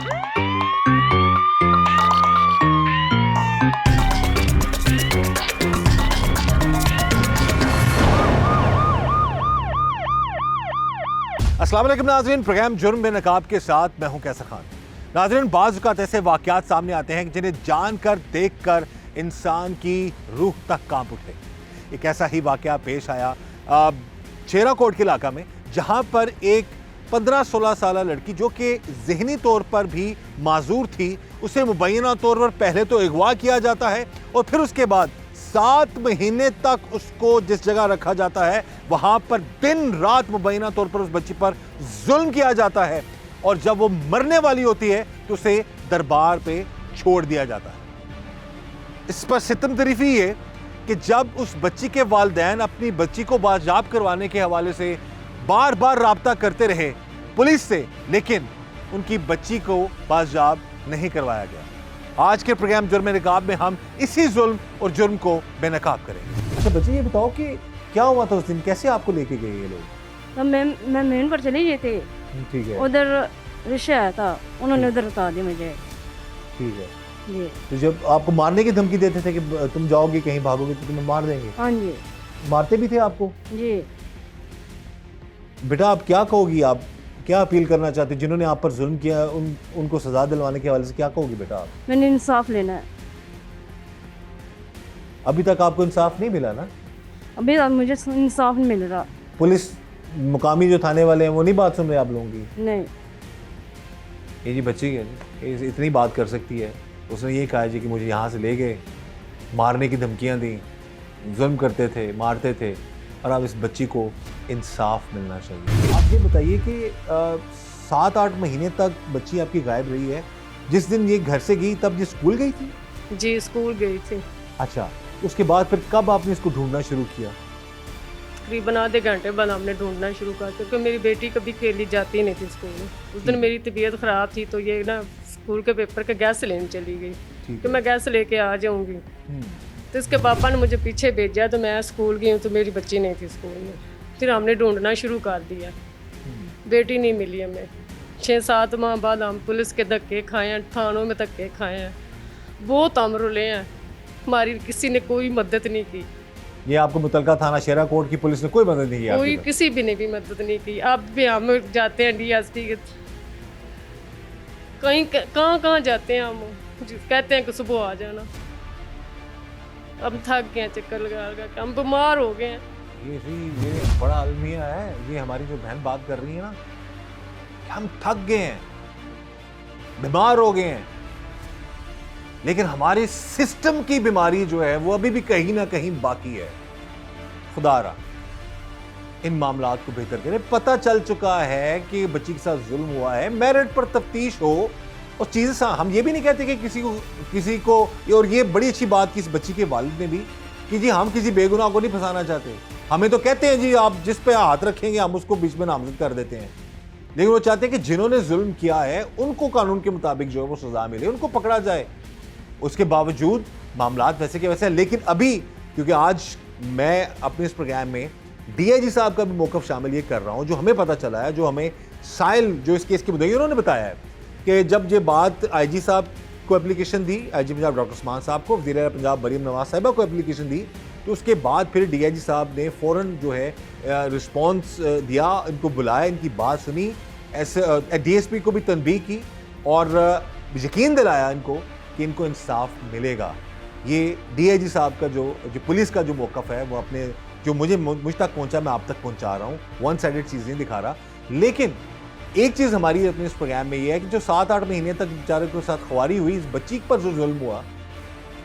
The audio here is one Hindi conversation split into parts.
अस्सलाम वालेकुम नाज़रीन, प्रोग्राम जुर्म में नकाब के साथ मैं हूं कैसर खान। नाज़रीन, बाज़ औक़ात ऐसे वाक़यात सामने आते हैं जिन्हें जानकर देखकर इंसान की रूह तक कांप उठे। एक ऐसा ही वाक़या पेश आया छेरा कोट के इलाका में, जहां पर एक 15-16 साल लड़की जो कि ज़हनी तौर पर भी माजूर थी, उसे मुबैना तौर पर पहले तो अगवा किया जाता है और फिर उसके बाद 7 महीने तक उसको जिस जगह रखा जाता है वहां पर दिन रात मुबैना तौर पर उस बच्ची पर जुल्म किया जाता है और जब वो मरने वाली होती है तो उसे दरबार पे छोड़ दिया जाता है। इस पर सितम तरीफी ये कि जब उस बच्ची के वालिदैन अपनी बच्ची को बाजियाब करवाने के हवाले से बार बार राब्ता करते रहे पुलिस से, लेकिन उनकी बच्ची को बाजियाब नहीं करवाया गया। आज के प्रोग्राम जुर्म नकाब में हम इसी जुल्म और जुर्म को बेनकाब करेंगे। अच्छा बच्ची, ये बताओ कि क्या हुआ था उस दिन, कैसे आपको लेके गए ये लोग? मैं मेन पर चली गई थी, ठीक है। उधर रिक्शा आया था, उन्होंने उधर उतार दिया मुझे। ठीक है जी। तो जब आपको मारने की धमकी देते थे कि तुम जाओगे कहीं भागोगे तो तुम्हें मार देंगे? हाँ जी। मारते भी थे आपको? जी। बेटा आप क्या कहोगी, आप क्या अपील करना चाहते, जिन्होंने आप पर जुल्म किया उनको सजा दिलवाने के हवाले से क्या कहोगी बेटा आप? मैंने इंसाफ लेना है। अभी तक आपको इंसाफ नहीं मिला ना? अभी तक मुझे इंसाफ नहीं मिल रहा। पुलिस मुकामी जो थाने वाले हैं वो नहीं बात सुन रहे आप लोगों की? नहीं। ये जी बच्ची है, ये इतनी बात कर सकती है। उसने ये कहा जी कि मुझे यहाँ से ले गए, मारने की धमकियाँ दी, जुल्म करते थे, मारते थे, और अब इस बच्ची को इंसाफ मिलना चाहिए। आप ये बताइए कि 7-8 महीने तक बच्ची आपकी गायब रही है। जिस दिन ये घर से गई तब ये स्कूल गई थी? जी, स्कूल गई थी। अच्छा, उसके बाद फिर कब आपने इसको ढूंढना शुरू किया? तकरीबन आधे घंटे बाद हमने ढूंढना शुरू कर, क्योंकि मेरी बेटी कभी अकेली जाती नहीं थी स्कूल में। उस दिन मेरी तबीयत ख़राब थी तो ये ना स्कूल के पेपर का गैस लेने चली गई कि मैं गैस लेके आ जाऊंगी। तो इसके पापा ने मुझे पीछे भेजा तो मैं स्कूल गई हूँ तो मेरी बच्ची नहीं थी स्कूल में। फिर हमने ढूंढना शुरू कर दिया, बेटी नहीं मिली हमें। 6-7 माह बाद हम पुलिस के धक्के खाए हैं, थानों में धक्के खाए हैं, बहुत हम रुले हैं, हमारी किसी ने कोई मदद नहीं की। ये आपको मुतलका थाना शेरा कोट की पुलिस ने कोई मदद नहीं की? कोई किसी भी ने भी मदद नहीं की। अब भी हम जाते हैं DSP के, कहीं कहाँ जाते हैं, हम कहते हैं कि सुबह आ जाना। अब थक गए, चक्कर लगा लगा हम बीमार हो गए हैं। ये बड़ा अलमिया है, ये हमारी जो बहन बात कर रही है ना, कि हम थक गए हैं, बीमार हो गए हैं, लेकिन हमारे सिस्टम की बीमारी जो है वो अभी भी कहीं ना कहीं बाकी है। खुदारा इन मामलात को बेहतर करे। पता चल चुका है कि बच्ची के साथ जुल्म हुआ है, मेरिट पर तफ्तीश हो और चीज़ें। हम ये भी नहीं कहते कि किसी को, और ये बड़ी अच्छी बात की इस बच्ची के वालिद ने भी, कि जी हम किसी बेगुनाह को नहीं फंसाना चाहते। हमें तो कहते हैं जी आप जिस पे हाथ रखेंगे हम उसको बीच में नामजद कर देते हैं, लेकिन वो चाहते हैं कि जिन्होंने जुल्म किया है उनको कानून के मुताबिक जो है वो सजा मिले, उनको पकड़ा जाए। उसके बावजूद मामलात वैसे के वैसे हैं। लेकिन अभी क्योंकि आज मैं अपने इस प्रोग्राम में DIG साहब का भी मौक़िफ़ शामिल ये कर रहा हूँ, जो हमें पता चला है, जो हमें साहिल जो इस केस के मुद्दई उन्होंने बताया है कि जब ये बात IG साहब को एप्लीकेशन दी, IG पंजाब डॉक्टर उस्मान साहब को, वज़ीर पंजाब मरीम नवाज साहिबा को एप्लीकेशन दी, तो उसके बाद फिर DIG साहब ने फ़ौरन जो है रिस्पॉन्स दिया, इनको बुलाया, इनकी बात सुनी, DSP को भी तनबीह की और यकीन दिलाया इनको कि इनको इंसाफ मिलेगा। ये DIG साहब का जो पुलिस का जो मौक़िफ़ है वो अपने जो मुझ तक पहुंचा मैं आप तक पहुंचा रहा हूँ, वन साइडेड चीज़ नहीं दिखा रहा। लेकिन एक चीज़ हमारी अपने इस प्रोग्राम में ये है कि जो 7-8 महीने तक बेचारे के साथ ख्वारी हुई, इस बच्ची पर जो जुल्म हुआ,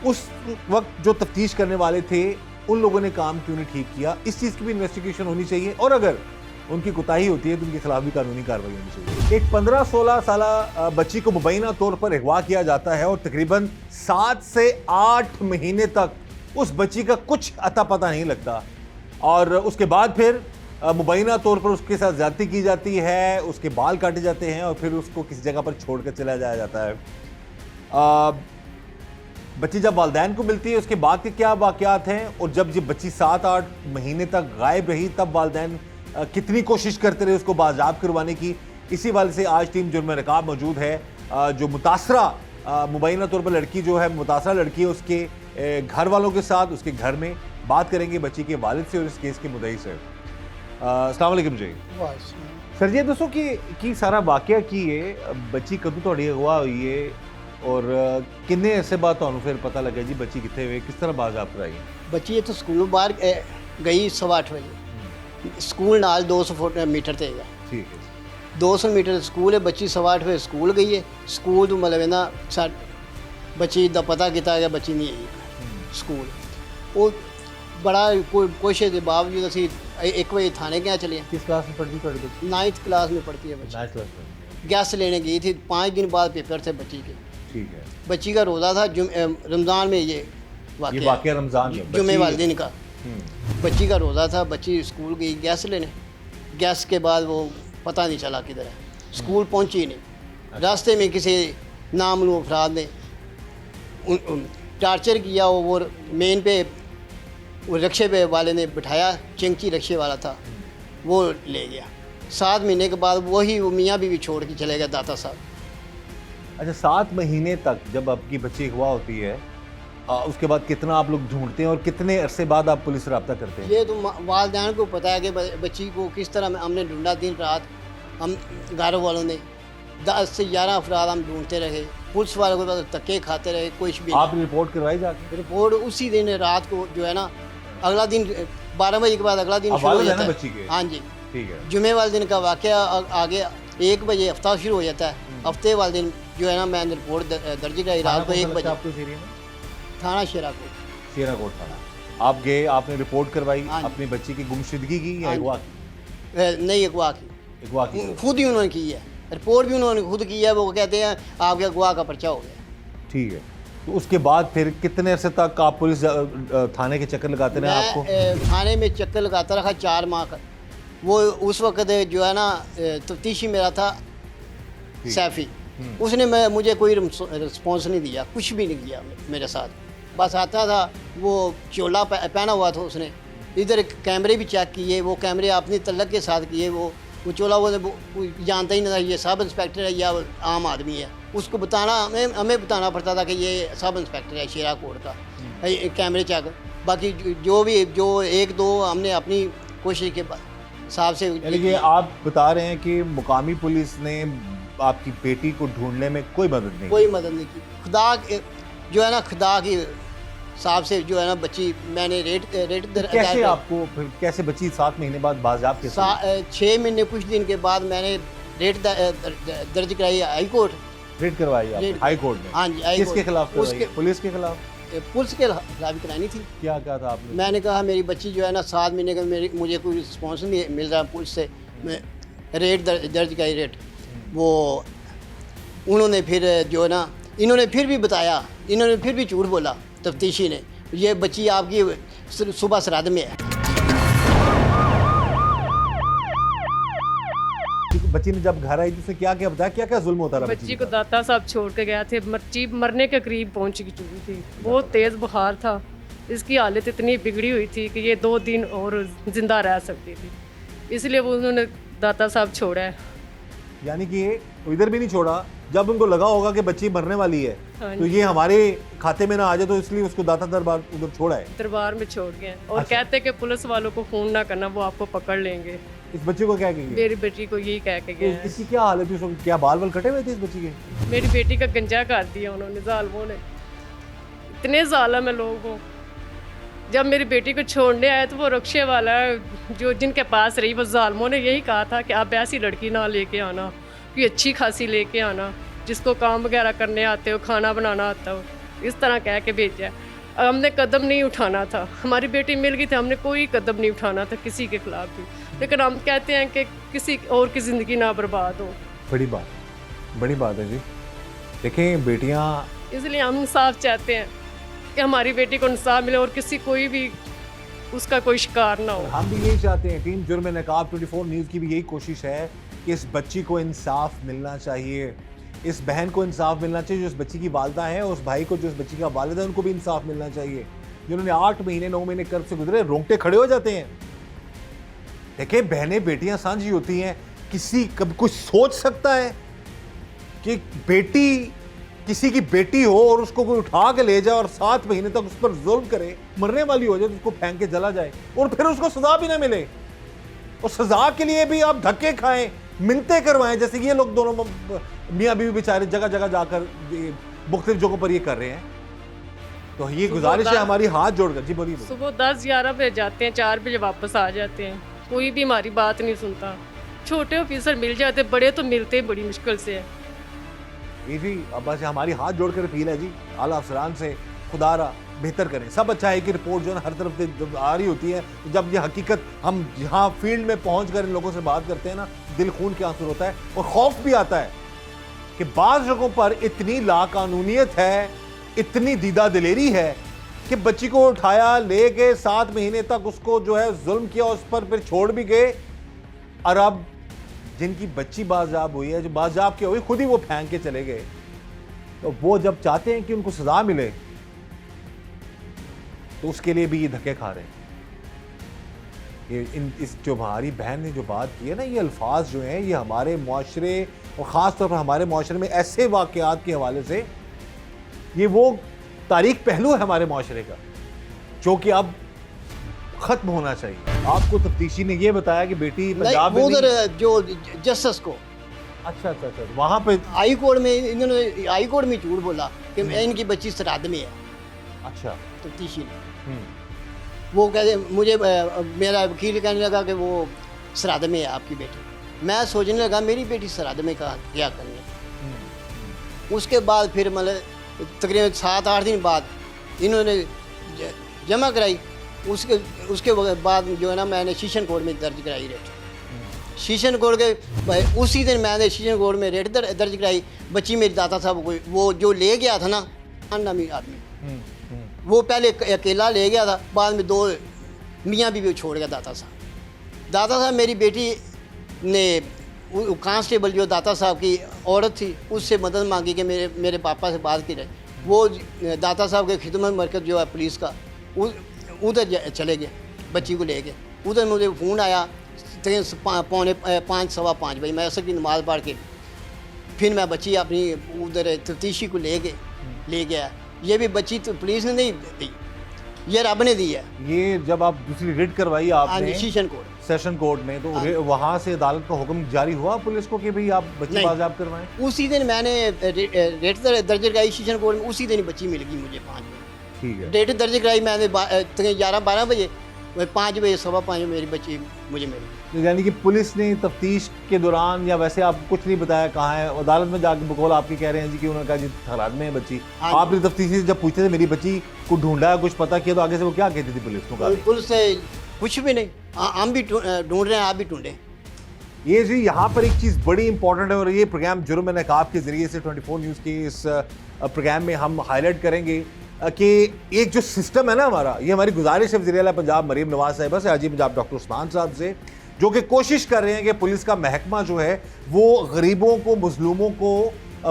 उस वक्त जो तफ्तीश करने वाले थे उन लोगों ने काम क्यों नहीं ठीक किया? इस चीज़ की भी इन्वेस्टिगेशन होनी चाहिए और अगर उनकी कोताही होती है तो उनके खिलाफ भी कानूनी कार्रवाई होनी चाहिए। एक 15-16 साल बच्ची को मुबैना तौर पर अगवा किया जाता है और तकरीबन 7 से 8 महीने तक उस बच्ची का कुछ अता पता नहीं लगता और उसके बाद फिर मुबैना तौर पर उसके साथ ज्यादती की जाती है, उसके बाल काटे जाते हैं और फिर उसको किसी जगह पर छोड़कर चला जाया जाता है। बच्ची जब वालिदैन को मिलती है उसके बाद के क्या वाक़यात हैं और जब ये बच्ची 7-8 महीने तक गायब रही तब वालिदैन कितनी कोशिश करते रहे उसको बाजियाब करवाने की, इसी वाले से आज टीम जुर्म नकाब मौजूद है। जो मुतासरा मुबैना तौर पर लड़की जो है, मुतासरा लड़की है, उसके घर वालों के साथ, उसके घर में बात करेंगे बच्ची के वालिद से और इस केस के मुद्दई से। अस्सलाम वालेकुम जी। सर जी दसो कि सारा वाकया की है, बच्ची कदों तुहाडी अगवा हुई है और किन्ने अरसे बाद तुहानू फिर पता लगा जी बच्ची कितने हुए, किस तरह बाज़ाब्त कराई? बच्ची इत्थों स्कूलों बाहर गई 8:15 बजे, स्कूल नाल 200 मीटर ते है, ठीक है 200 मीटर स्कूल है। बच्ची 8:15 बजे स्कूल गई है। स्कूल तो मतलब ना बच्ची का पता किया गया, बच्ची नहीं आई स्कूल। वो बड़ा कोशिश के बावजूद असी 1 बजे थाने गए चले। किस क्लास में पढ़ती थोड़ी बच्ची? 9th क्लास में पढ़ती है बच्ची। 9th क्लास में गैस लेने गई थी, 5 दिन बाद पेपर थे बच्ची के। ठीक है। बच्ची का रोज़ा था, रमज़ान में ये वाकया रमज़ान में जुमे वाले दिन का हम्म, बच्ची का रोज़ा था। बच्ची स्कूल गई गैस लेने, गैस के बाद वो पता नहीं चला किधर है, स्कूल पहुंची नहीं। रास्ते में किसी नामलूम अफराद ने टार्चर किया। वो मेन पे वो रिक्शे पे वाले ने बिठाया, चिंकी रिक्शे वाला था, वो ले गया। 7 महीने के बाद वही वो मियाँ बीवी छोड़ के चले गए दाता साहब। अच्छा 7 महीने तक जब आपकी बच्ची अगवा होती है, उसके बाद कितना आप लोग ढूंढते हैं और कितने अरसे बाद आप पुलिस से रब्ता करते हैं? ये तो वालदैन को पता है कि बच्ची को किस तरह हमने ढूंढा। दिन रात हम घर वालों ने 10 से 11 अफराद हम ढूंढते रहे, पुलिस वालों को तो धक्के खाते रहे, कुछ भी आप रिपोर्ट करवाई जाके? रिपोर्ट उसी दिन रात को जो है ना, अगला दिन 12 बजे के बाद अगला दिन अब शुरू हो वालिद है जाता ना है। बच्ची के? हाँ जी, ठीक है। जुमे वाले दिन का वाकया आगे 1 बजे हफ्ता शुरू हो जाता है। हफ्ते वाले दिन जो है ना, मैंने रिपोर्ट दर्ज कराई रात को 1 बजे, आपको एरिया में? थाना शेराकोट। शेराकोट थाना। आप गए, आपने रिपोर्ट करवाई हाँ जी। अपनी बच्ची की गुमशुदगी की या हाँ जी। अगवा की? नहीं अगवा की, अगवा की। खुद ही उन्होंने की है, रिपोर्ट भी उन्होंने खुद की है। वो कहते हैं आपके अगवा का पर्चा हो गया। ठीक है। तो उसके बाद फिर कितने अरसे तक आप पुलिस थाने के चक्कर लगाते रहे आपको? मैं थाने में चक्कर लगाता रहा 4 माह का। वो उस वक्त जो है ना तफ्तीशी मेरा था सैफ़ी, उसने मुझे कोई रिस्पॉन्स नहीं दिया, कुछ भी नहीं किया मेरे साथ। बस आता था, वो चोला पहना हुआ था उसने, इधर कैमरे भी चेक किए, वो कैमरे अपनी तलक के साथ किए। वो चोला वो जानता ही नहीं था ये सब इंस्पेक्टर है या आम आदमी है। उसको बताना हमें बताना पड़ता था कि ये सब इंस्पेक्टर है शेराकोट का, कैमरे चेक। बाकी जो 1-2 हमने अपनी कोशिश के हिसाब से। यानी कि आप बता रहे हैं कि मुकामी पुलिस ने आपकी बेटी को ढूंढने में कोई मदद नहीं कोई मदद नहीं की। खुदा जो है ना, खुदा की हिसाब से जो है ना, बच्ची मैंने रेट कैसे आपको फिर कैसे बच्ची 7 महीने बाद बाज़ाब्त के साथ? 6 महीने कुछ दिन के बाद मैंने रेट दर्ज कराई हाई कोर्ट। रेड करवाई आप रेड- हाई कोर्ट में? हाँ जी, हाई किसके कोर्ट। खिलाफ करवाई? उसके- पुलिस के खिलाफ? पुलिस के खिलाफ भी करानी थी। क्या कहा था आपने? मैंने कहा मेरी बच्ची जो है ना 7 महीने का मुझे कोई रिस्पॉन्स नहीं मिल रहा पुलिस से। मैं रेट दर्ज कराई रेट। वो उन्होंने फिर जो है ना, इन्होंने फिर भी बताया, इन्होंने फिर भी झूठ बोला तफ्तीशी ने, ये बच्ची आपकी सुबह सरहद में है। बच्ची ने जब घर आई तो उसने क्या क्या बताया, क्या क्या जुल्म होता रहा बच्ची को दाता साहब छोड़ के गया थे, बच्ची मरने के करीब पहुंच चुकी थी। बहुत तेज़ बुखार था, इसकी हालत इतनी बिगड़ी हुई थी कि ये 2 दिन और जिंदा रह सकती थी, इसलिए वो उन्होंने दाता साहब छोड़ा है। यानी कि वो इधर भी नहीं छोड़ा, जब उनको लगा होगा कि बच्ची मरने वाली है हाँ तो ये हमारे खाते में ना आ जाए, तो इसलिए उसको दाता दरबार उधर छोड़ा है। दरबार में छोड़ गए और अच्छा। कहते कि पुलिस वालों को फोन ना करना, वो आपको पकड़ लेंगे। इस बच्चे को क्या कहेंगे? मेरी बेटी को यही कह के गए हैं। इसकी क्या हालत है उस वक्त? क्या बाल बाल कटे हुए थे इस बच्ची के? मेरी बेटी का गंजा कर दिया उन्होंने, जालमों ने। इतने जालिम है लोग वो। जब मेरी बेटी को छोड़ने आए तो वो रिक्शे वाला जो जिनके पास रही, वो जालमों ने यही कहा था कि आप ऐसी लड़की ना लेके आना, कोई अच्छी खासी लेके आना जिसको काम वगैरह करने आते हो, खाना बनाना आता हो, इस तरह कह के भेजा है। हमने कदम नहीं उठाना था, हमारी बेटी मिल गई थी, हमने कोई कदम नहीं उठाना था किसी के खिलाफ भी, लेकिन हम कहते हैं कि किसी और की ज़िंदगी ना बर्बाद हो। बड़ी बात है जी। देखें बेटियां, इसलिए हम इंसाफ चाहते हैं कि हमारी बेटी को इंसाफ मिले और किसी कोई भी उसका कोई शिकार ना हो। हम भी यही चाहते हैं। टीम जुर्म नकाब 24 न्यूज़ की भी यही कोशिश है कि इस बच्ची को इंसाफ मिलना चाहिए, इस बहन को इंसाफ मिलना चाहिए जो इस बच्ची की वालदा है, और उस भाई को जो इस बच्ची का वालिद है उनको भी इंसाफ मिलना चाहिए, जिन्होंने 8 महीने 9 महीने कर्ब से गुजरे। रोंगटे खड़े हो जाते हैं। देखिए बहनें बेटियां साझी होती हैं, किसी कब कुछ सोच सकता है कि बेटी किसी की बेटी हो और उसको कोई उठा के ले जाए और 7 महीने तक उस पर जुल्म करे, मरने वाली हो जाए तो उसको फेंक के जला जाए और फिर उसको सजा भी ना मिले, और सजा के लिए भी आप धक्के खाएं, मिन्नतें करवाएं, जैसे ये लोग दोनों मियाँ बीवी बेचारे जगह जगह जाकर मुख्तलिफ जगहों पर ये कर रहे हैं। तो ये गुजारिश है हमारी हाथ जोड़कर। जी बोलिए। सुबह 10-11 बजे जाते हैं, 4 बजे वापस आ जाते हैं, कोई भी हमारी बात नहीं सुनता। छोटे ऑफिसर मिल जाते, बड़े तो मिलते बड़ी मुश्किल से है। ये जी अब बस हमारी हाथ जोड़कर अपील है जी आला अफसरान से, खुदारा बेहतर करें। सब अच्छा है कि रिपोर्ट जो है हर तरफ से जब आ रही होती है, तो जब ये हकीकत हम यहाँ फील्ड में पहुँच कर इन लोगों से बात करते हैं ना, दिल खून के आंसू होता है और खौफ भी आता है कि बाज़ जगहों पर इतनी लाकानूनियत है, इतनी दीदा दिलेरी है कि बच्ची को उठाया, ले गए, 7 महीने तक उसको जो है जुल्म किया उस पर, फिर छोड़ भी गए, और अब जिनकी बच्ची बाज़ाब हुई है, जो बाज़ाब की हुई, खुद ही वो फेंक के चले गए। तो वो जब चाहते हैं कि उनको सजा मिले तो उसके लिए भी ये धक्के खा रहे हैं। इस जो हमारी बहन ने जो बात की है ना, ये अल्फाज जो हैं ये हमारे मुआशरे और ख़ास तौर पर हमारे मुआशरे में ऐसे वाक़यात के हवाले से ये वो तारीख पहलू है हमारे मुआशरे का जो कि अब ख़त्म होना चाहिए। आपको तफ्तीशी ने ये बताया कि बेटी पंजाब में उधर जो जस्टिस को, अच्छा, वहाँ पे हाई कोर्ट में इन्होंने हाई कोर्ट में झूठ बोला कि इनकी बच्ची सराद में है। अच्छा, तफ्तीशी ने वो कहते मुझे मेरा वकील कहने लगा कि वो सराद में है आपकी बेटी। मैं सोचने लगा मेरी बेटी सराद में कहा क्या करने। उसके बाद फिर मतलब तकरीबन 7-8 दिन बाद इन्होंने जमा कराई। उसके बाद जो है ना मैंने सेशन कोर्ट में दर्ज कराई रेट। सेशन कोर्ट के उसी दिन मैंने सेशन कोर्ट में रेट दर्ज कराई। बच्ची मेरी दाता साहब को वो जो ले गया था ना नामी आदमी, वो पहले अकेला ले गया था, बाद में 2 मियाँ बीवी छोड़ गया दाता साहब। दाता साहब मेरी बेटी ने कांस्टेबल जो दाता साहब की औरत थी उससे मदद मांगी कि मेरे पापा से बात की रहे। वो दाता साहब के खिदमत मरकज़ जो है पुलिस का उधर चले गए, बच्ची को ले गए। उधर मुझे फ़ोन आया 5:45 सवा 5 बजे, मैं असर की नमाज़ पढ़ के फिर मैं बच्ची अपनी उधर तफ्तीशी को ले गया। ये भी बच्ची तो पुलिस ने नहीं दी, ये रब ने दी है। ये जब आप दूसरी रेड करवाई आपने सेशन कोर्ट में, तो वहाँ से अदालत का हुक्म जारी हुआ पुलिस को कि भाई आप बच्ची बाज़ाब करवाएं? उसी दिन मैंने रेट दर्ज कराई सेशन कोर्ट में, उसी दिन बच्ची मिल गई मुझे 5 बजे। ठीक है, रेट दर्ज कराई मैंने 11-12 बजे, 5 बजे सवा 5 मेरी बच्ची मुझे मिली। यानी कि पुलिस ने तफ्तीश के दौरान या वैसे आप कुछ नहीं बताया कहाँ है? अदालत में जाके बकौल आपकी कह रहे हैं जी कि उन्होंने कहा जी हालात में है बच्ची। आपने तफ्तीश से जब पूछते थे मेरी बच्ची को ढूंढा, कुछ पता किया, तो आगे से वो क्या कहती थी पुलिस को? पुलिस से कुछ भी नहीं, हम भी ढूंढ रहे हैं, आप भी ढूंढें। ये जी यहाँ पर एक चीज़ बड़ी इंपॉर्टेंट है और ये प्रोग्राम जुर्म नकाब के ज़रिए से 24 न्यूज़ के इस प्रोग्राम में हम हाईलाइट करेंगे कि एक जो सिस्टम है ना हमारा, ये हमारी गुजारिश है वज़ीर-ए-आला पंजाब मरीम नवाज साहिबा से, हाजी पंजाब डॉक्टर उस्मान साहब से, जो कि कोशिश कर रहे हैं कि पुलिस का महकमा जो है वो गरीबों को, मजलूमों को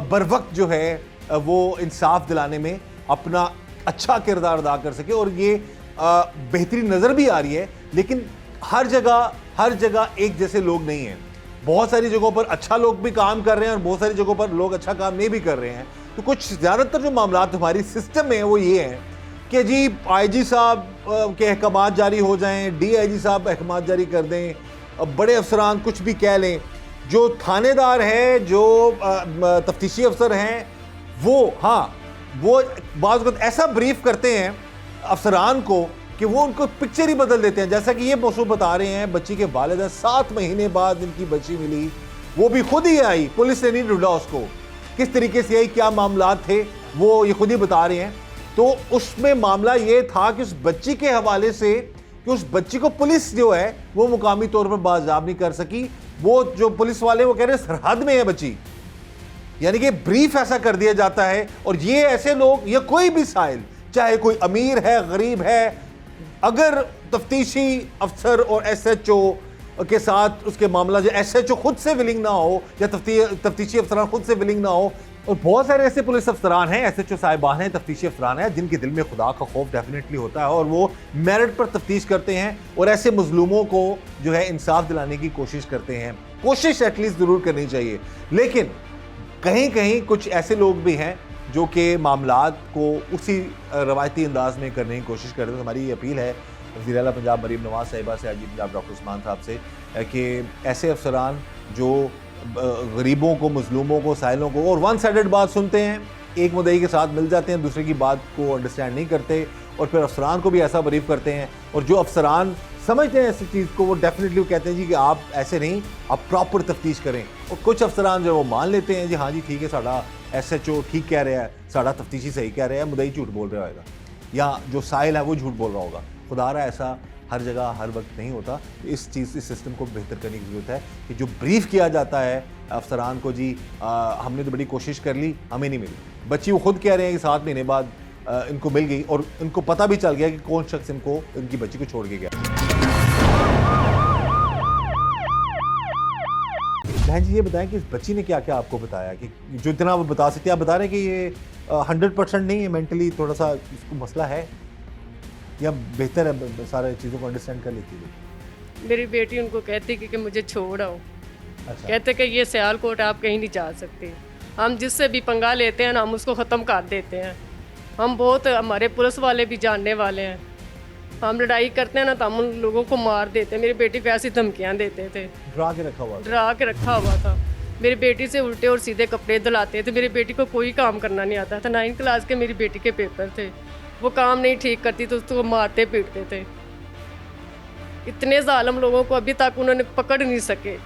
बर वक्त जो है वो इंसाफ दिलाने में अपना अच्छा किरदार अदा कर सके। और ये बेहतरी नज़र भी आ रही है, लेकिन हर जगह एक जैसे लोग नहीं हैं। बहुत सारी जगहों पर अच्छा लोग भी काम कर रहे हैं और बहुत सारी जगहों पर लोग अच्छा काम नहीं भी कर रहे हैं। तो कुछ ज़्यादातर जो मामला हमारी सिस्टम में है वो ये हैं कि जी IG साहब के अहकामात जारी हो जाएं, DIG साहब अहकामात जारी कर दें, बड़े अफसरान कुछ भी कह लें, जो थानेदार हैं, जो तफ्तीशी अफसर हैं, वो बाज़ वक़्त ऐसा ब्रीफ करते हैं अफसरान को कि वो उनको पिक्चर ही बदल देते हैं। जैसा कि ये मौसू बता रहे हैं, बच्ची के वालिद 7 महीने बाद इनकी बच्ची मिली, वो भी खुद ही आई, पुलिस ने नहीं ढूंढा उसको, किस तरीके से आई, क्या मामला थे, वो ये खुद ही बता रहे हैं। तो उसमें मामला ये था कि उस बच्ची के हवाले से कि उस बच्ची को पुलिस जो है वो मुकामी तौर पर बाज़ाब नहीं कर सकी। वो जो पुलिस वाले वो कह रहे हैं सरहद में है बच्ची, यानी कि ब्रीफ ऐसा कर दिया जाता है। और ये ऐसे लोग, या कोई भी साइल, चाहे कोई अमीर है, गरीब है, अगर तफ्तीशी अफसर और SHO के साथ उसके मामला जो SHO खुद से विलिंग ना हो या तफ्तीशी अफसरान खुद से विलिंग ना हो, और बहुत सारे ऐसे पुलिस अफसरान हैं, SHO साहिबान हैं, तफ्तीशी अफसरान हैं, जिनके दिल में खुदा का खौफ डेफिनेटली होता है और वो मेरिट पर तफ्तीश करते हैं और ऐसे मजलूमों को जो है इंसाफ दिलाने की कोशिश करते हैं। कोशिश एटलीस्ट ज़रूर करनी चाहिए। लेकिन कहीं कहीं कुछ ऐसे लोग भी हैं जो कि मामलात को उसी रवायती अंदाज में करने की कोशिश कर रहे हैं। तो हमारी ये अपील है वज़ीर आला पंजाब मरीम नवाज साहिबा से, आईजी पंजाब डॉक्टर उस्मान साहब से, कि ऐसे अफसरान जो गरीबों को, मजलूमों को, साइलों को और वन साइडेड बात सुनते हैं, एक मुद्दई के साथ मिल जाते हैं, दूसरे की बात को अंडरस्टैंड नहीं करते और फिर अफसरान को भी ऐसा बरीफ करते हैं। और जो अफसरान समझते हैं ऐसी चीज़ को, वो डेफिनेटली कहते हैं जी कि आप ऐसे नहीं, आप प्रॉपर तफ्तीश करें। और कुछ अफसरान जो वो मान लेते हैं जी हाँ जी ठीक है, साड़ा SHO ठीक कह रहा है, साड़ा तफ्तीशी सही कह रहा है, मुद्दई झूठ बोल रहा होगा या जो साइल है वो झूठ बोल रहा होगा। खुदा रहा ऐसा हर जगह हर वक्त नहीं होता। तो इस सिस्टम को बेहतर करने की ज़रूरत है कि जो ब्रीफ किया जाता है अफसरान को, जी हमने तो बड़ी कोशिश कर ली, हमें नहीं मिली। बच्ची वो खुद कह रहे हैं कि 7 महीने बाद इनको मिल गई और इनको पता भी चल गया कि कौन शख्स इनको, इनकी बच्ची को छोड़ के गया। बहन जी ये बताएं कि इस बच्ची ने क्या क्या आपको बताया, कि जो इतना वो बता सकते हैं। आप बता रहे हैं कि ये 100% नहीं है, मेंटली थोड़ा सा इसको मसला है या बेहतर है, सारे चीज़ों को अंडरस्टैंड कर लेती है? मेरी बेटी उनको कहती कि मुझे छोड़ आओ। अच्छा। कहते कि ये सियालकोट आप कहीं नहीं जा सकते। हम जिससे भी पंगा लेते हैं ना, हम उसको ख़त्म कर देते हैं। हम बहुत, हमारे पुलिस वाले भी जानने वाले हैं। हम लड़ाई करते हैं ना तो हम उन लोगों को मार देते हैं। मेरी बेटी को ऐसी धमकियाँ देते थे, डरा के रखा हुआ था। डरा के रखा हुआ था। मेरी बेटी से उल्टे और सीधे कपड़े धुलाते थे। मेरी बेटी को कोई काम करना नहीं आता था। 9th क्लास के मेरी बेटी के पेपर थे, वो काम नहीं ठीक करती तो उसको मारते पीटते थे। इतने जालिम लोगों को अभी तक उन्होंने पकड़ नहीं सके।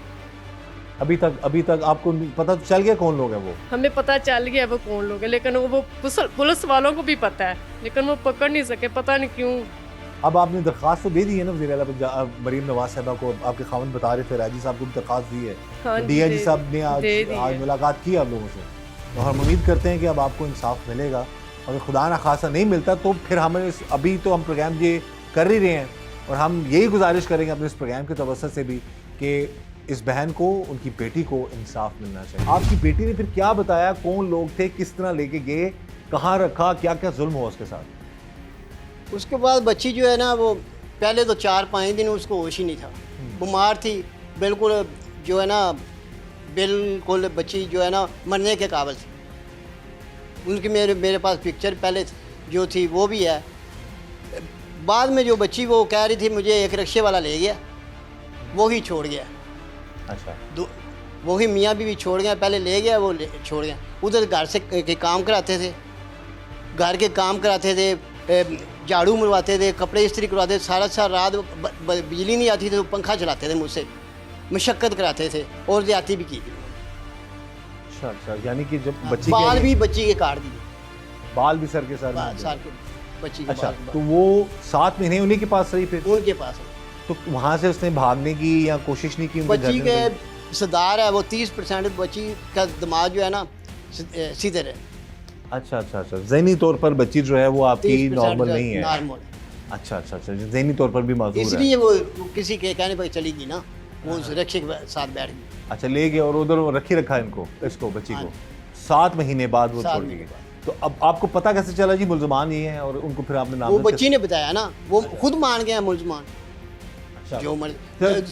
अभी तक आपको पता तो चल गया कौन लोग हैं वो? हमें पता चल गया वो कौन लोग हैं, लेकिन वो पुलिस वालों को भी पता है, लेकिन वो पकड़ नहीं सके, पता नहीं क्यों। अब आपने दरख्वास्त तो दे दी है ना वज़ीर आला पंजाब मरीम नवाज साहिबा को? आपके खावंद बता रहे थे राजी साहब को भी दरख्वास्त दी है। हाँ जी, DIG साहब ने आज मुलाकात की आप लोगों से, तो हम उम्मीद करते हैं कि अब आपको इंसाफ मिलेगा। अगर खुदा ना खासा नहीं मिलता तो फिर हमें अभी तो हम प्रोग्राम ये कर ही रहे हैं और हम यही गुजारिश करेंगे अपने इस प्रोग्राम के तवज्जुह से भी कि इस बहन को, उनकी बेटी को इंसाफ मिलना चाहिए। आपकी बेटी ने फिर क्या बताया, कौन लोग थे, किस तरह लेके गए, कहाँ रखा, क्या क्या जुल्म हुआ उसके साथ? उसके बाद बच्ची जो है ना, वो पहले तो 4-5 दिन उसको होश ही नहीं था, बीमार थी बिल्कुल, जो है ना बिल्कुल बच्ची जो है ना मरने के काबिल थी। उनकी मेरे पास पिक्चर पहले जो थी वो भी है। बाद में जो बच्ची वो कह रही थी मुझे एक रिक्शे वाला ले गया, वो ही छोड़ गया। अच्छा। वही मियाँ बीवी छोड़ गया, पहले ले गया वो छोड़ गया। उधर घर से के काम कराते थे, घर के काम कराते थे, झाड़ू मरवाते थे, कपड़े इस्त्री करवाते थे। सारा रात बिजली नहीं आती थी तो पंखा चलाते थे, मुझसे मशक्क़त कराते थे और ज़्यादती भी की थी। अच्छा, यानी कि जब बच्ची बाल भी बच्ची के काट दिए, बाल भी सर के साथ बच्ची के अच्छा, बाल। तो वो 7 महीने उन्हीं के पास रही फिर? उनके पास तो वहाँ से उसने भागने की या कोशिश नहीं की? बच्ची के सदार है वो 30% बच्ची का दिमाग जो है ना सीधे रहे। अच्छा, ज़हनी तौर पर बच्ची जो है वो आपकी नॉर्मल नहीं है? नॉर्मल। अच्छा, ज़हनी तौर पर भी माजूर है, इसलिए वो किसी के कहने पर चली गई ना, वो उस रिक्शे के साथ बैठ गई। अच्छा, ले गए और उधर रखा इसको बच्ची को। 7 महीने बाद वो छोड़ दी। तो अब आपको पता कैसे चला जी मुल्ज़मान ये हैं और उनको फिर आपने नाम? वो बच्ची ने बताया ना, वो खुद मान गए हैं मुल्ज़मान। अच्छा, जो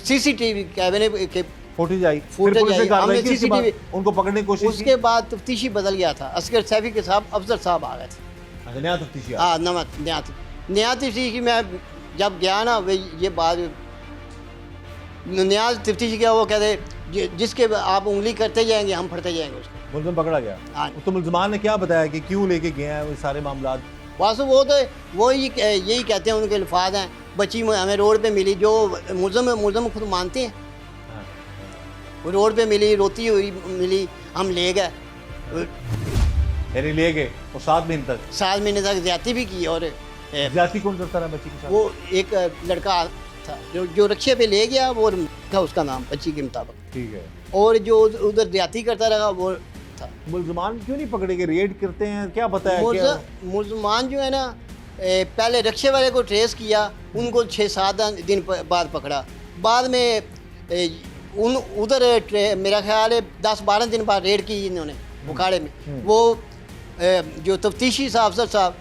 CCTV कैमरे के फुटेज आई, हमने CCTV उनको पकड़ने की कोशिश की। उसके बाद तफ्तीशी बदल गया था, असगर सैफी के साहब अफजल साहब आ गए थे। अच्छा, नया तफ्तीशी? हाँ, नया तफ्तीशी। मैं जब गया ना, ये बात नया तफ्तीशी किया, वो कहते जिसके आप उंगली करते जाएंगे हम फड़ते जाएंगे उसको। मुल्ज़म पकड़ा गया? हाँ। तो मुल्ज़मान ने क्या बताया कि क्यों लेके गए हैं वो सारे मामला? वास्तव वो तो वो यही कहते हैं, उनके अल्फाज हैं, बच्ची हमें रोड पे मिली, जो मुल्ज़म खुद मानते हैं। वो रोड पे मिली, रोती हुई मिली, हम ले गए। यानी ले गए और 7 महीने तक? 7 महीने तक ज़्यादती भी की। और ज़्यादती कौन करता रहा बच्ची के साथ? वो एक लड़का था जो रिक्शे पे ले गया, वो था उसका नाम बच्ची के मुताबिक। ठीक है। और जो उधर ज़्यादती करता रहा वो था। मुल्ज़मान क्यों नहीं पकड़े गए? रेड करते हैं, क्या पता है? मुल्ज़मान जो है ना, पहले रिक्शे वाले को ट्रेस किया, उनको 6-7 दिन बाद पकड़ा। बाद में उधर मेरा ख्याल है 10-12 दिन बाद रेड की इन्होंने बुखाड़े में। वो जो तफ्तीशी अफसर साहब,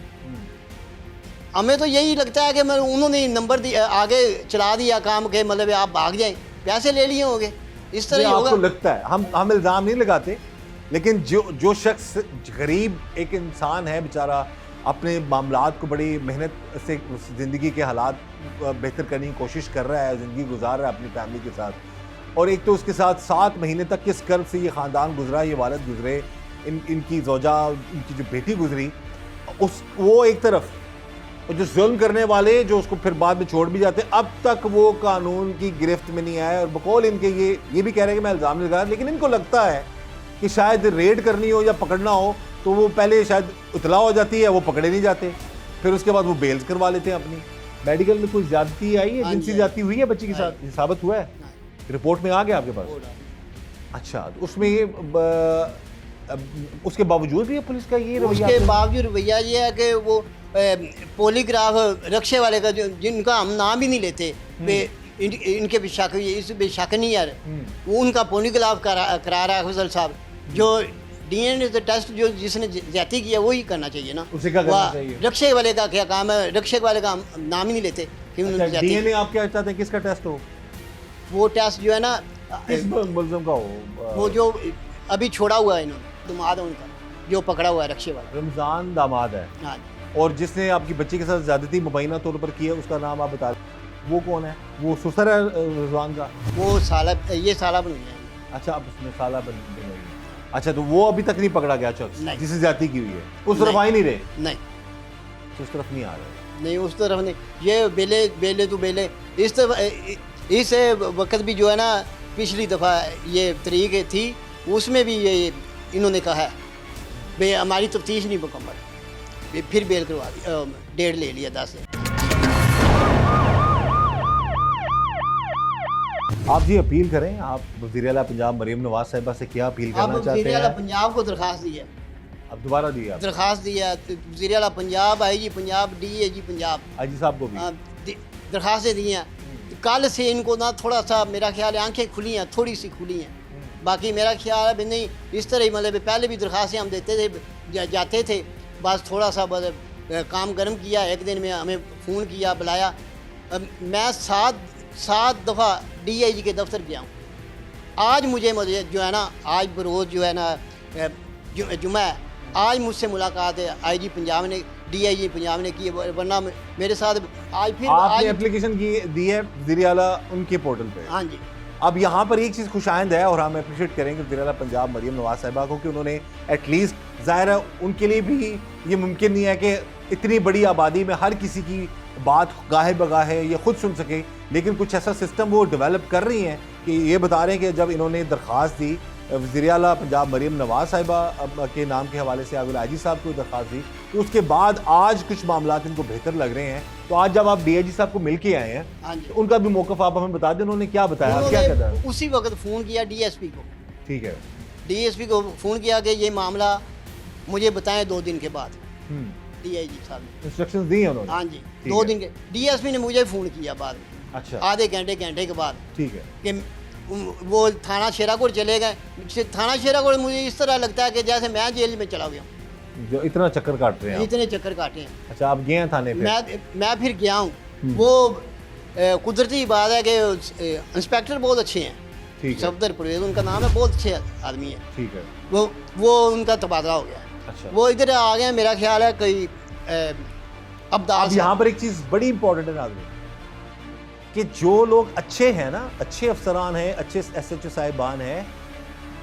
हमें तो यही लगता है कि उन्होंने नंबर दिया, आगे चला दिया काम के, मतलब आप भाग जाएं, पैसे ले लिए होंगे, इस तरह ही होगा। आपको लगता है? हम इल्ज़ाम नहीं लगाते, लेकिन जो शख्स गरीब एक इंसान है बेचारा, अपने मामलात को बड़ी मेहनत से ज़िंदगी के हालात बेहतर करने की कोशिश कर रहा है, ज़िंदगी गुजार रहा है अपनी फैमिली के साथ, और एक तो उसके साथ 7 महीने तक किस कर्ब से ये ख़ानदान गुजरा, ये वालिद गुजरे, इनकी ज़ौजा, इनकी जो बेटी गुजरी, वो एक तरफ, और जो जुल्म करने वाले जो उसको फिर बाद में छोड़ भी जाते, अब तक वो कानून की गिरफ्त में नहीं आए। और बकौल इनके ये भी कह रहे हैं कि मैं इल्ज़ाम नहीं लगा, लेकिन इनको लगता है कि शायद रेड करनी हो या पकड़ना हो तो वो पहले शायद इतला हो जाती है, वो पकड़े नहीं जाते, फिर उसके बाद वो बेल्स करवा लेते हैं अपनी। मेडिकल में कोई ज्यादती आई है, जिनसी ज्यादती हुई है बच्ची के साथ, ये साबित हुआ है, रिपोर्ट में आ गया आपके पास? अच्छा, तो उसमें ये उसके बावजूद भी पुलिस का ये रवैया, उसके बावजूद रवैया ये है कि वो पॉलीग्राफ रक्शे वाले का जिनका हम नाम ही नहीं लेते, इनके भी शक, इस भी शक नहीं यार, वो उनका पॉलीग्राफ करा रहा है अफजल साहब। जो डीएनए टेस्ट जो जिसने ज्यादती किया वही करना चाहिए ना, उसे क्या करना चाहिए? रक्शे वाले का क्या काम है, रक्शे वाले का नाम ही नहीं लेते कि उन्होंने ज्यादती डीएनए आप क्या चाहते हैं किसका टेस्ट हो? वो टेस्ट जो है ना, किस मुलज़िम का हो? वो जो अभी छोड़ा हुआ है इन्होंने, दामाद है उनका जो पकड़ा हुआ है रक्शे वाला। रमज़ान दामाद है, हाँ, और जिसने आपकी बच्ची के साथ ज्यादती मुबैना तौर पर की है उसका नाम आप बता दें, वो कौन है? वो ससुर है रिजवान का? वो साला, ये साला बन गया है। अच्छा, आप उसमें साला बन गई। अच्छा, तो वो अभी तक नहीं पकड़ा गया शख्स जिसे ज्यादती की हुई है, उस तरफ आ ही नहीं रहे? नहीं, उस तरफ नहीं आ रहे। नहीं उस तरफ नहीं, ये बेले तो बेले इस तरफ, इस वक्त भी जो है ना, पिछली दफ़ा ये तरीक थी उसमें भी ये इन्होंने कहा है भाई हमारी तफ्तीश नहीं मुकम्मल, फिर बेल करवा दी, डेढ़ ले लिया 10 से। आप जी अपील करें, आप वज़ीर आला पंजाब मरीम नवाज साहिबा से क्या अपील करना अब चाहते वज़ीर आला हैं? पंजाब को दरख्वास्त दी है, अब दोबारा दिया दरख्वास्त दी है वज़ीर आला Punjab, IG Punjab, DIG Punjab, IG साहब को भी दरख्वास्तें दी हैं। कल से इनको ना थोड़ा सा मेरा ख्याल है आंखें खुली हैं, थोड़ी सी खुली हैं, बाकी मेरा ख्याल है भी नहीं इस तरह ही, मतलब पहले भी दरख्वास्तें हम देते थे, जाते थे, बस थोड़ा सा बस काम गर्म किया, एक दिन में हमें फ़ोन किया, बुलाया। मैं 7 दफ़ा डीआईजी के दफ्तर गया हूँ। आज मुझे जो है ना, आज बरोज़ जो है ना जुम्मा है, आज मुझसे मुलाकात है आईजी पंजाब ने, डीआईजी पंजाब ने की, वरना मेरे साथ आज फिर आपने एप्लीकेशन की दी है वज़ीर आला उनके पोर्टल पे? हाँ जी। अब यहाँ पर एक चीज़ खुशाइंद है और हम अप्रिशिएट करेंगे वज़ीर आला पंजाब मरीम नवाज साहिबा को कि उन्होंने एटलीस्ट, ज़ाहिर है उनके लिए भी ये मुमकिन नहीं है कि इतनी बड़ी आबादी में हर किसी की बात गाहे बगाहे ये खुद सुन सके, लेकिन कुछ ऐसा सिस्टम वो डेवलप कर रही हैं कि ये बता रहे हैं कि जब इन्होंने दरख्वास्त दी वज़ीर आला पंजाब मरीम नवाज साहिबा के नाम के हवाले से आगे आईजी साहब को दरख्वास्त दी, तो उसके बाद आज कुछ मामलात इनको बेहतर लग रहे हैं। तो आज जब आप डीआईजी साहब को मिल के आए हैं, हाँ जी, उनका भी मौक़िफ़ आप हमें बता दें, उन्होंने क्या बताया, आप क्या कहता है? उसी वक्त फ़ोन किया डीएसपी को, ठीक है, डीएसपी को फ़ोन किया कि ये मामला मुझे बताएं 2 दिन के बाद। डीआईजी साहब ने इंस्ट्रक्शंस दी हैं उन्होंने? हाँ जी, 2 दिन के। डीएसपी ने मुझे फ़ोन किया बाद में, अच्छा, आधे घंटे के बाद, ठीक है, कि वो थाना शेराकोट चले गए। थाना शेराकोट मुझे इस तरह लगता है कि जैसे मैं जेल में चला गया हूँ, जो इतना चक्कर काट रहे हैं आप। इतने चक्कर काटे हैं। अच्छा, आप गए हैं थाने पे? मैं फिर गया हूँ। वो कुदरती बात है कि इंस्पेक्टर बहुत अच्छे हैं, ठीक है, सफदर परवेज उनका नाम है, बहुत अच्छे आदमी है। ठीक है, वो उनका तबादला हो गया। अच्छा, वो इधर आ गए, मेरा ख्याल है कोई अब्दाल अब यहाँ पर एक चीज़ बड़ी इंपॉर्टेंट है नाज़रीन, कि जो लोग अच्छे हैं ना, अच्छे अफसरान हैं, अच्छे SHO साहिबान हैं,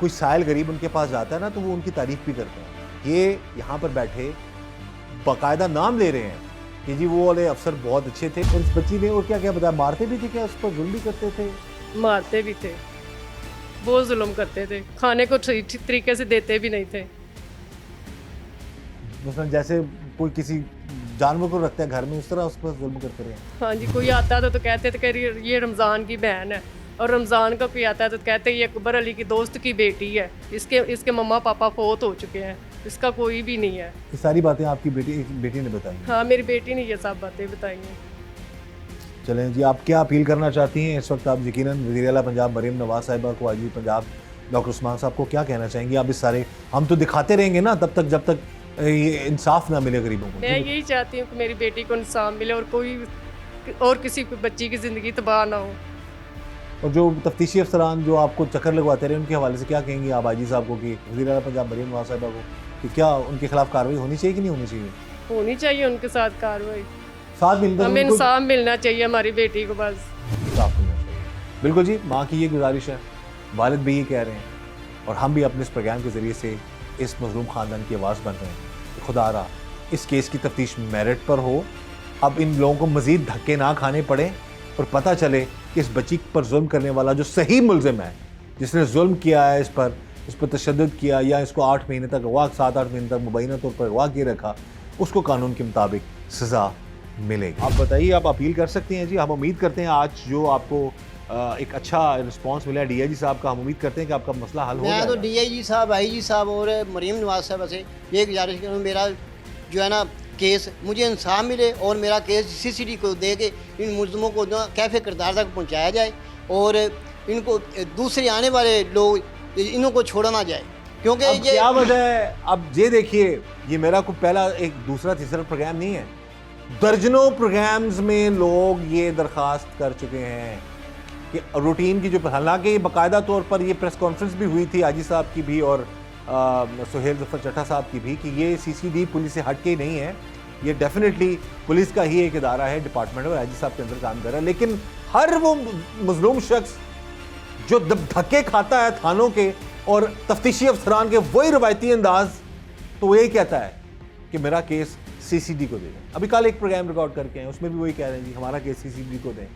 कोई साइल गरीब उनके पास जाता है ना तो वो उनकी तारीफ भी करते हैं। ये यहाँ पर बैठे बाकायदा नाम ले रहे हैं कि जी वो वाले अफसर बहुत अच्छे थे। और इस बच्ची ने और क्या क्या बताया, मारते भी थे क्या, उस पर जुल्म भी करते थे? मारते भी थे, बहुत जुल्म करते थे, खाने को ठीक तरीके से देते भी नहीं थे। मतलब जैसे कोई किसी जानवर को रखते हैं घर में, उस तरह उस पर जुल्म करते रहे? हाँ जी, कोई आता तो कहते थे कि ये रमज़ान की बहन है, और रमज़ान का कोई आता है तो कहते ये अकबर अली की दोस्त की बेटी है, इसके मम्मा पापा फौत हो चुके हैं, इसका कोई भी नहीं है। ये सारी बातें आपकी बेटी ने बताई? हाँ, मेरी बेटी ने ये सब बातें बताई हैं। चलें जी, आप क्या अपील करना चाहती हैं इस वक्त? आप यकीनन वज़ीर आला पंजाब मरीम नवाज साहिबा को, आईजी पंजाब डॉक्टर उस्मान साहब को क्या कहना चाहेंगी? आप इस सारे, हम तो दिखाते रहेंगे ना तब तक जब तक ये इंसाफ ना मिले गरीबों को। मैं यही चाहती हूँ कि मेरी बेटी को इंसाफ मिले और किसी बच्ची की ज़िंदगी तबाह ना हो। और जो तफ्तीशी अफसरान जो आपको चक्कर लगवाते रहे, उनके हवाले से क्या कहेंगी आप आईजी साहब को कि वज़ीर आला पंजाब मरीम नवाज साहिबा को, कि क्या उनके खिलाफ कार्रवाई होनी चाहिए कि नहीं होनी चाहिए? होनी चाहिए उनके साथ कार्रवाई, साथ मिलकर हमें उनको इंसाफ मिलना चाहिए हमारी बेटी को बस। इंसाफ मिलना चाहिए। बिल्कुल जी, माँ की ये गुजारिश है, वालिद भी ये कह रहे हैं, और हम भी अपने इस प्रोग्राम के ज़रिए से इस मज़लूम ख़ानदान की आवाज़ बन रहे हैं कि खुदा रहा इस केस की तफ्तीश मेरिट पर हो, अब इन लोगों को मज़ीद धक्के ना खाने पड़े और पता चले कि इस बच्ची पर जुल्म करने वाला जो सही मुल्ज़िम है, जिसने जुल्म किया है इस पर तशद्दुद किया या इसको 8 महीने तक अगवा 7-8 महीने तक मुबैना तौर पर अगवा किए रखा, उसको कानून के मुताबिक सज़ा मिलेगी। आप बताइए, आप अपील कर सकती हैं जी। हम उम्मीद करते हैं आज जो आपको एक अच्छा रिस्पांस मिला है डीआईजी साहब का, हम उम्मीद करते हैं कि आपका मसला हल हो मैं जाएगा। तो डीआईजी साहब, आईजी साहब और मरीम नवाज साहब से ये गुजारिश करूँ, मेरा जो है ना केस मुझे इंसाफ मिले और मेरा केस सीसीडी को दे के इन मुलजमों को कैफे किरदार तक पहुँचाया जाए और इनको दूसरे आने वाले लोग इनको छोड़ा ना जाए, क्योंकि अब ये क्या वजह है? अब ये देखिए, ये मेरा कोई पहला एक दूसरा तीसरा प्रोग्राम नहीं है, दर्जनों प्रोग्राम्स में लोग ये दरखास्त कर चुके हैं कि रूटीन की जो, हालांकि बाकायदा तौर पर ये प्रेस कॉन्फ्रेंस भी हुई थी आजी साहब की भी और सुहेल ज़फ़र चट्टा साहब की भी, कि ये सीसीडी पुलिस से हट के ही नहीं है, ये डेफिनेटली पुलिस का ही एक इदारा है, डिपार्टमेंट और आजी साहब के अंदर काम कर रहा है। लेकिन हर वो मजलूम शख्स जो धक्के खाता है थानों के और तफ्तीशी अफसरान के, वही रवायती अंदाज, तो वो यही कहता है कि मेरा केस सीसीडी को दे दें। अभी कल एक प्रोग्राम रिकॉर्ड करके हैं, उसमें भी वही कह रहे हैं जी हमारा केस सीसीडी को दें,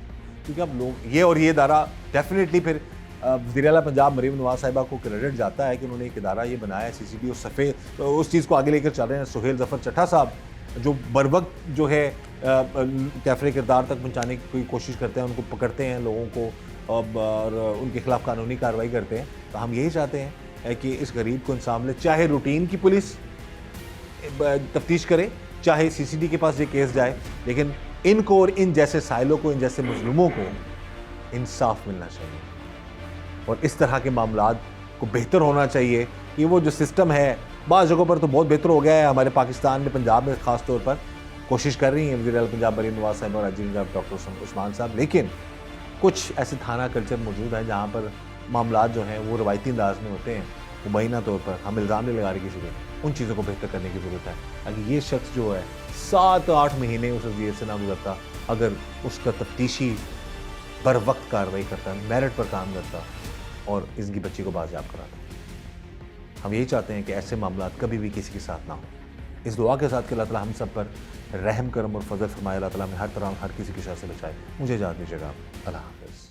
क्योंकि अब लोग ये और ये इदारा डेफिनेटली फिर वज़ीर आला पंजाब मरीम नवाज साहिबा को क्रेडिट जाता है कि उन्होंने एक इदारा ये बनाया है सीसीडी, उस चीज़ को आगे लेकर चल रहे हैं सुहेल ज़फ़र चट्टा साहब, जो बर वक्त जो है कैफरे किरदार तक पहुँचाने की कोई कोशिश करते हैं, उनको पकड़ते हैं लोगों को और उनके खिलाफ कानूनी कार्रवाई करते हैं। तो हम यही चाहते हैं कि इस गरीब को इंसाफ मिले, चाहे रूटीन की पुलिस तफ्तीश करे, चाहे सीसीडी के पास ये केस जाए, लेकिन इनको और इन जैसे साइलों को, इन जैसे मजलूमों को इंसाफ मिलना चाहिए और इस तरह के मामलात को बेहतर होना चाहिए कि वो जो सिस्टम है, बाज़ जगहों पर तो बहुत बेहतर हो गया है हमारे पाकिस्तान में, पंजाब में ख़ास तौर पर कोशिश कर रही हैं वज़ीर आला पंजाब मरीम नवाज साहिब और आईजी पंजाब डॉक्टर उस्मान साहब, लेकिन कुछ ऐसे थाना कल्चर मौजूद है जहाँ पर मामलात जो हैं वो रवायती अंदाज में होते हैं, मुबैना तौर पर हम इल्ज़ाम नहीं लगा रहे किसी को, उन चीज़ों को बेहतर करने की ज़रूरत है ताकि ये शख्स जो है 7-8 महीने उस जेल से ना गुजरता अगर उसका तफ्तीशी बर वक्त कार्रवाई करता, मेरिट पर काम करता और इसकी बच्ची को बाजियाब कराता। हम यही चाहते हैं कि ऐसे मामलात कभी भी किसी के साथ ना हो। इस दुआ के साथ कि अल्लाह ताला हम सब पर रहम करम और फजल फरमाए, अल्लाह ताला हमें हर तरह हर किसी की शर से बचाए। मुझे इजाज़त दीजिएगा, अल्लाह हाफ़िज़।